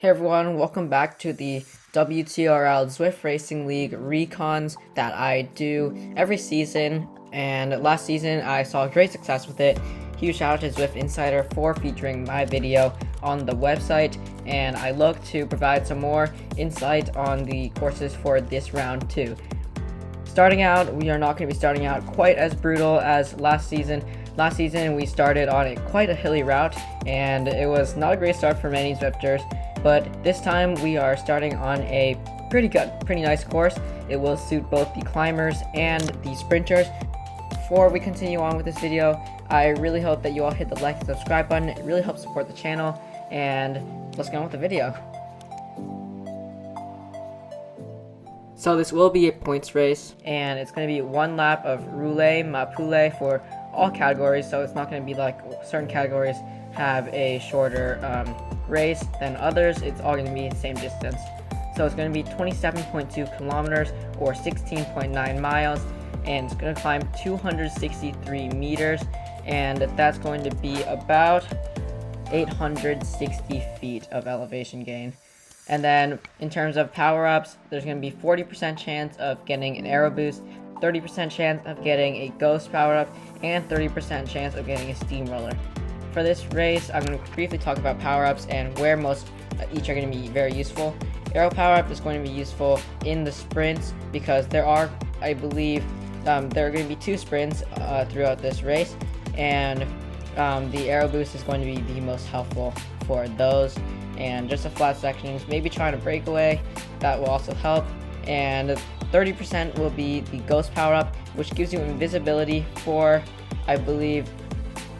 Hey everyone, welcome back to the WTRL Zwift Racing League recons that I do every season, and last season I saw great success with it. Huge shout out to Zwift Insider for featuring my video on the website, and I look to provide some more insight on the courses for this round too. Starting out, we are not going to be starting out quite as brutal as last season. Last season we started on quite a hilly route, and it was not a great start for many Zwifters. But this time we are starting on a pretty nice course. It will suit both the climbers and the sprinters. Before we continue on with this video, I really hope that you all hit the like and subscribe button. It really helps support the channel, and let's get on with the video. So this will be a points race, and it's going to be one lap of Roule, Poule for all categories, so it's not going to be like certain categories have a shorter race than others. It's all going to be the same distance. So it's going to be 27.2 kilometers or 16.9 miles, and it's going to climb 263 meters, and that's going to be about 860 feet of elevation gain. And then in terms of power-ups, there's going to be 40% chance of getting an aero boost, 30% chance of getting a ghost power-up, and 30% chance of getting a steamroller. For this race, I'm going to briefly talk about power-ups and where most each are going to be very useful. Aero power-up is going to be useful in the sprints because there are, I believe, there are going to be 2 sprints throughout this race, and the aero boost is going to be the most helpful for those. And just the flat sections, maybe trying to break away, that will also help. And 30% will be the ghost power-up, which gives you invisibility for, I believe,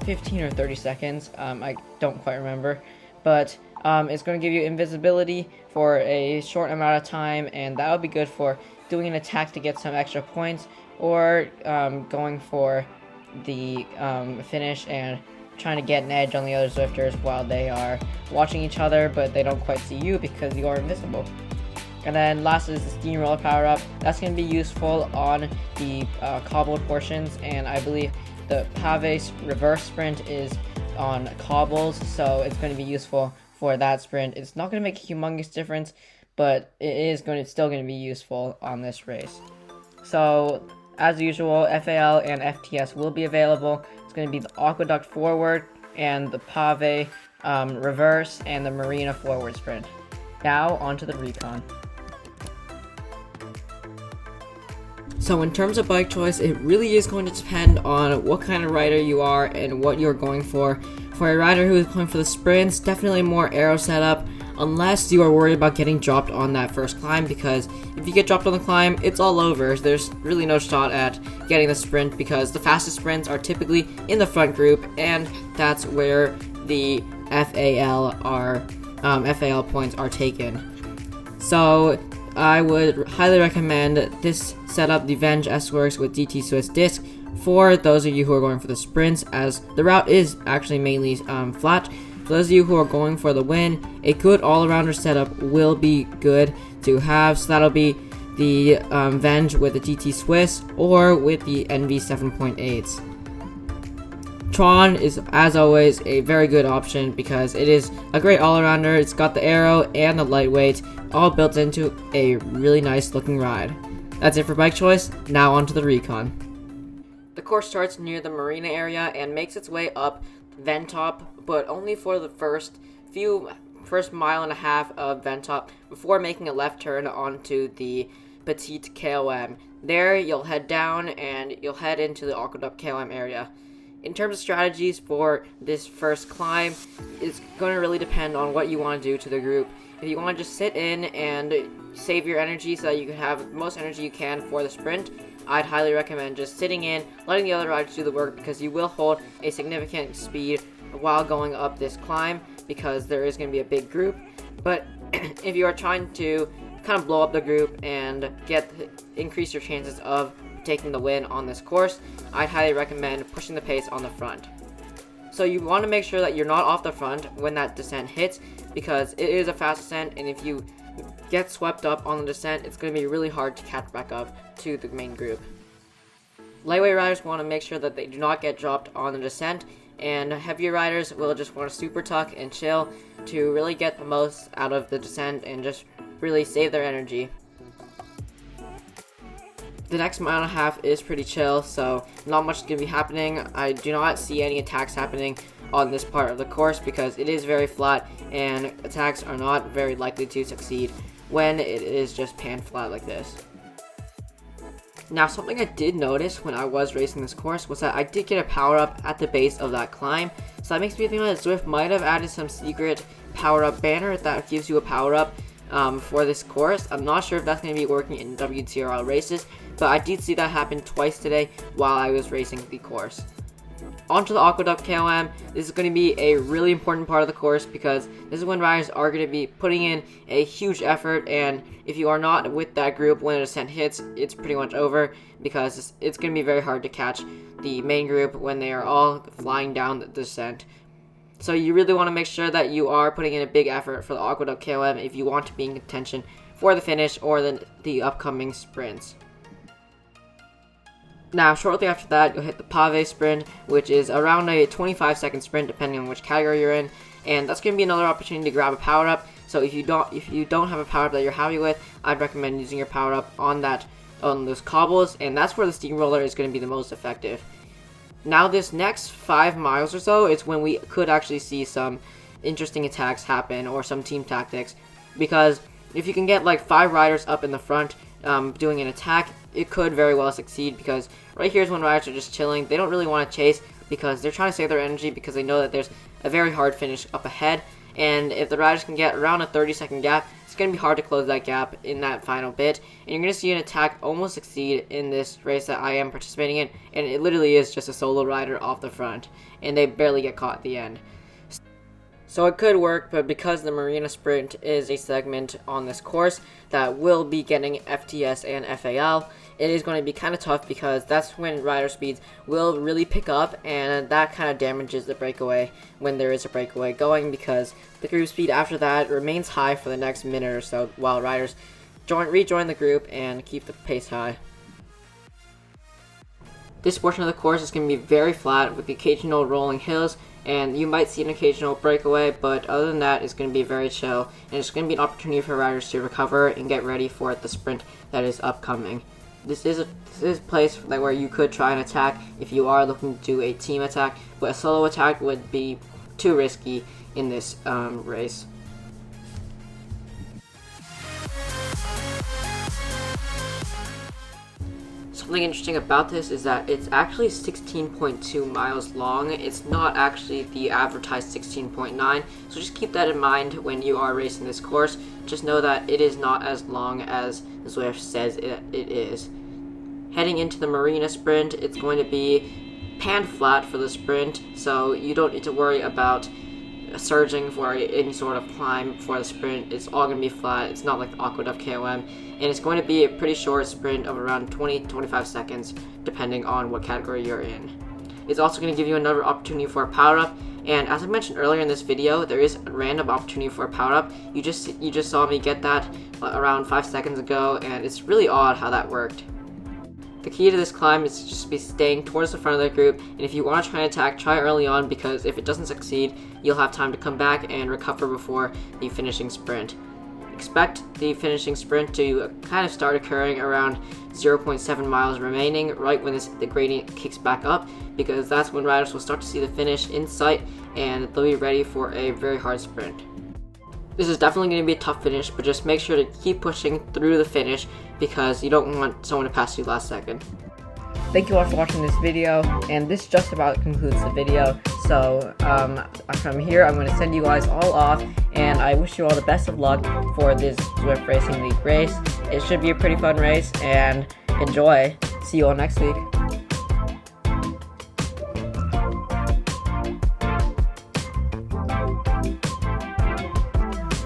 15 or 30 seconds. I don't quite remember, but it's going to give you invisibility for a short amount of time, and that will be good for doing an attack to get some extra points, or going for the finish and trying to get an edge on the other Zwifters while they are watching each other, but they don't quite see you because you are invisible. And then last is the steamroller power up. That's going to be useful on the cobbled portions, and I believe the Pave's reverse sprint is on cobbles, so it's going to be useful for that sprint. It's not going to make a humongous difference, but it's still going to be useful on this race. So as usual, FAL and FTS will be available. It's going to be the Aqueduct forward and the Pave reverse and the Marina forward sprint. Now onto the Recon. So in terms of bike choice, it really is going to depend on what kind of rider you are and what you're going for. For a rider who is going for the sprints, definitely more aero setup, unless you are worried about getting dropped on that first climb, because if you get dropped on the climb, it's all over. There's really no shot at getting the sprint because the fastest sprints are typically in the front group, and that's where the FAL points are taken. So I would highly recommend this setup, the Venge S-Works with DT Swiss disc, for those of you who are going for the sprints, as the route is actually mainly flat. For those of you who are going for the win, a good all-arounder setup will be good to have. So that'll be the Venge with the DT Swiss or with the NV 7.8s. Tron is, as always, a very good option because it is a great all-arounder. It's got the aero and the lightweight all built into a really nice looking ride. That's it for bike choice. Now onto the Recon. The course starts near the marina area and makes its way up Ventop, but only for the first mile and a half of Ventop before making a left turn onto the Petite KOM. There you'll head down and you'll head into the Aqueduct KOM area. In terms of strategies for this first climb, it's going to really depend on what you want to do to the group. If you want to just sit in and save your energy so that you can have the most energy you can for the sprint, I'd highly recommend just sitting in, letting the other riders do the work, because you will hold a significant speed while going up this climb because there is going to be a big group. But if you are trying to kind of blow up the group and increase your chances of taking the win on this course, I'd highly recommend pushing the pace on the front. So you want to make sure that you're not off the front when that descent hits, because it is a fast descent, and if you get swept up on the descent, it's going to be really hard to catch back up to the main group. Lightweight riders want to make sure that they do not get dropped on the descent, and heavier riders will just want to super tuck and chill to really get the most out of the descent and just really save their energy. The next mile and a half is pretty chill, so not much is going to be happening. I do not see any attacks happening on this part of the course because it is very flat and attacks are not very likely to succeed when it is just pan flat like this. Now, something I did notice when I was racing this course was that I did get a power up at the base of that climb, so that makes me think that Zwift might have added some secret power up banner that gives you a power up for this course. I'm not sure if that's going to be working in WTRL races, but I did see that happen twice today while I was racing the course. Onto the Aqueduct KOM. This is going to be a really important part of the course because this is when riders are going to be putting in a huge effort, and if you are not with that group when a descent hits, it's pretty much over because it's going to be very hard to catch the main group when they are all flying down the descent. So you really want to make sure that you are putting in a big effort for the Aqueduct KOM if you want to be in contention for the finish or the upcoming sprints. Now, shortly after that, you'll hit the Pave sprint, which is around a 25-second sprint depending on which category you're in, and that's going to be another opportunity to grab a power up. So if you don't have a power up that you're happy with, I'd recommend using your power up on those cobbles, and that's where the steamroller is going to be the most effective. Now, this next 5 miles or so is when we could actually see some interesting attacks happen or some team tactics, because if you can get like 5 riders up in the front doing an attack, it could very well succeed, because right here is when riders are just chilling. They don't really want to chase because they're trying to save their energy because they know that there's a very hard finish up ahead, and if the riders can get around a 30-second gap, it's going to be hard to close that gap in that final bit, and you're going to see an attack almost succeed in this race that I am participating in, and it literally is just a solo rider off the front, and they barely get caught at the end. So it could work, but because the Marina Sprint is a segment on this course that will be getting FTS and FAL, it is going to be kind of tough because that's when rider speeds will really pick up, and that kind of damages the breakaway when there is a breakaway going, because the group speed after that remains high for the next minute or so while riders rejoin the group and keep the pace high. This portion of the course is going to be very flat with the occasional rolling hills, and you might see an occasional breakaway, but other than that, it's going to be very chill, and it's going to be an opportunity for riders to recover and get ready for the sprint that is upcoming. This is a place where you could try an attack if you are looking to do a team attack, but a solo attack would be too risky in this race. Something interesting about this is that it's actually 16.2 miles long. It's not actually the advertised 16.9, so just keep that in mind when you are racing this course. Just know that it is not as long as Zwift says it is. Heading into the Marina Sprint, it's going to be pan flat for the sprint, so you don't need to worry about surging for any sort of climb for the sprint. It's all going to be flat. It's not like the Aqueduct KOM, and it's going to be a pretty short sprint of around 20-25 seconds depending on what category you're in. It's also going to give you another opportunity for a power up, and as I mentioned earlier in this video, there is a random opportunity for a power up. You just saw me get that around 5 seconds ago, and it's really odd how that worked. The key to this climb is to just be staying towards the front of the group, and if you want to try an attack, try early on, because if it doesn't succeed, you'll have time to come back and recover before the finishing sprint. Expect the finishing sprint to kind of start occurring around 0.7 miles remaining, right when the gradient kicks back up, because that's when riders will start to see the finish in sight, and they'll be ready for a very hard sprint. This is definitely going to be a tough finish, but just make sure to keep pushing through the finish because you don't want someone to pass you last second. Thank you all for watching this video, and this just about concludes the video. So from here, I'm going to send you guys all off, and I wish you all the best of luck for this Zwift Racing League race. It should be a pretty fun race, and enjoy. See you all next week.